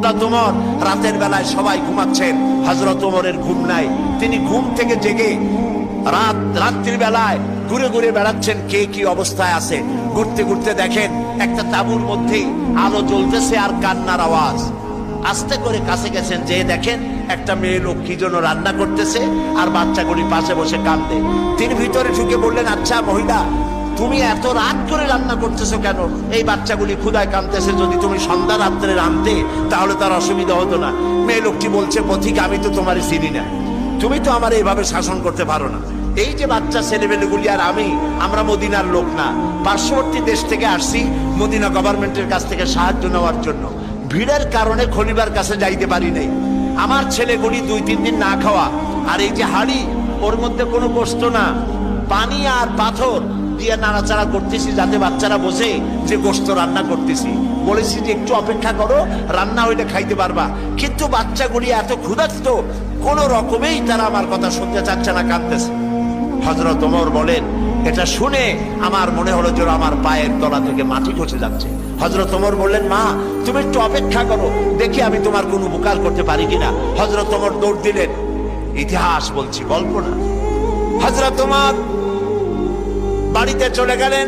হযরত ওমর রাতের বেলায় সবাই ঘুমাচ্ছেন, হযরত ওমরের ঘুম নাই। তিনি ঘুম থেকে জেগে রাত্রির বেলায় ঘুরে ঘুরে বেড়াচ্ছেন কে কি অবস্থায় আছে। ঘুরতে ঘুরতে দেখেন একটা তাঁবুর মধ্যে আলো জ্বলতেছে আর কান্নার আওয়াজ। আস্তে করে কাছে গেছেন, যে দেখেন একটা মেয়ে লোক কি জন্য রান্না করতেছে আর বাচ্চাগুলি পাশে বসে কাঁদে। তিনি ভিতরে ঢুকে বললেন, আচ্ছা মহিলা, তুমি এত রাত করে রান্না করতেছো কেন? এই বাচ্চাগুলি ক্ষুধায় কাঁদতেছে, যদি তুমি সন্ধ্যা রাত্রে রাঁধতে তাহলে তার অসুবিধা হতো না। মেয়ে লোকটি বলছে, পথিক, আমি তো তোমার চিনি না, তুমি তো আমার এইভাবে শাসন করতে পারো না। এই যে বাচ্চা ছেলেমেয়েগুলি আর আমরা মদিনার লোক না, পার্শ্ববর্তী দেশ থেকে আসছি মদিনা গভর্নমেন্টের কাছ থেকে সাহায্য নেওয়ার জন্য। ভিড়ের কারণে খলিফার কাছে যাইতে পারি নাই। আমার ছেলেগুলি 2-3 দিন না খাওয়া, আর এই যে হাড়ি, ওর মধ্যে কোনো গোশত না, পানি আর পাথর দিয়ে নাড়াচাড়া করতেছি যাতে বাচ্চারা বোঝে যে গোশত রান্না করতেছি। বলেছি যে একটু অপেক্ষা করো, রান্না হইলে খাইতে পারবা। কিন্তু বাচ্চাগুলি এত ক্ষুধার্ত, কোন রকমেই তারা আমার কথা শুনতে চাচ্ছে না, কাঁদতেছে। হযরত ওমর বলেন, এটা শুনে আমার মনে হলো যে আমার পায়ের তলা থেকে মাটি খসে যাচ্ছে। হযরত ওমর বললেন, মা তুমি একটু অপেক্ষা করো, দেখি আমি তোমার কোনো উপকার করতে পারি কিনা। হযরত ওমর দৌড় দিলেন। ইতিহাস বলছি, গল্প না। হযরত ওমর বাড়িতে চলে গেলেন।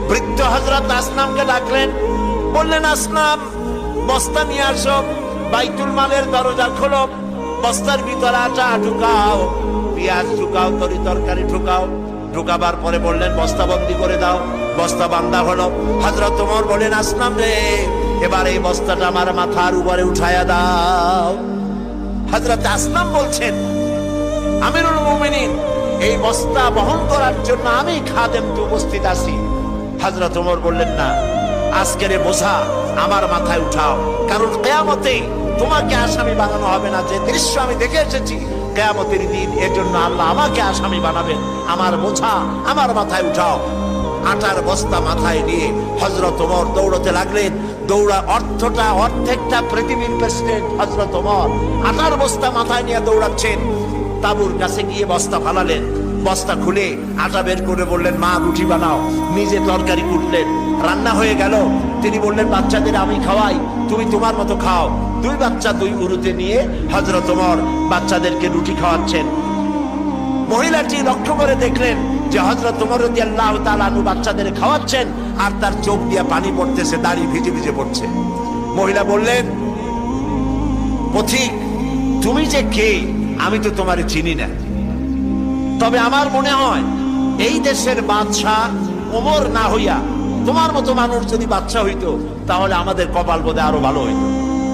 বৃদ্ধ হযরত আসনামকে ডাকলেন, বললেন, আসনাম, বস্তা নিয়ে আসো, বাইতুল মালের দরজা খোলো, বস্তার ভিতরে আটা ঢুকাও, পেঁয়াজ ঢুকাও, তরি তরকারি ঢুকাও। ঢুকাবার পরে বললেন, বস্তা বন্দি করে দাও। বস্তা বান্ধা হলো। হযরত ওমর বলেন, আসনাম রে, এবার এই বস্তাটা আমার মাথার উপরে উঠায়া দাও। হযরত আসনাম বলছেন, আমিরুল মুমিনিন, এই বস্তা বহন করার জন্য আমি খাদেম তো উপস্থিত আছি। হযরত ওমর বললেন, না, আজকের বোঝা আমার মাথায় উঠাও, কারণ কিয়ামতে তোমাকে আসামি বানানো হবে না। যে দৃশ্য আমি দেখে এসেছি কিয়ামতের দিন, এজন্য আল্লাহ আমাকে আসামি বানাবেন। আমার বোঝা আমার মাথায় উঠাও। আটার বস্তা মাথায় নিয়ে হযরত ওমর দৌড়তে লাগলেন। অর্ধেকটা পৃথিবীর প্রেসিডেন্ট হযরত ওমর আটার বস্তা মাথায় নিয়ে দৌড়াচ্ছেন। তাঁবুর কাছে গিয়ে বস্তা ফালালেন। বস্তা খুলে আটা বের করে বললেন, মা রুটি বানাও। নিজে তরকারি কুটলেন, রান্না হয়ে গেল। তিনি বললেন, বাচ্চাদের আমি খাওয়াই, তুমি তোমার মতো খাও। 2 বাচ্চা 2 উরুতে নিয়ে হযরত ওমর বাচ্চাদেরকে রুটি খাওয়াচ্ছেন। মহিলাটি লক্ষ্য করে দেখলেন যে হযরত ওমর রাদিয়াল্লাহু তাআলা আনহু বাচ্চাদের খাওয়াচ্ছেন আর তার চোখ দিয়ে পানি পড়তেছে, দাড়ি ভিজে ভিজে পড়ছে। মহিলা বললেন, পথিক, তুমি যে কে আমি তো তোমারে চিনি না, তবে আমার মনে হয় এই দেশের বাদশাহ ওমর না হইয়া তোমার মতো মানুষ যদি বাদশাহ হইতো তাহলে আমাদের কপাল বোধহয় আরো ভালো হইতো।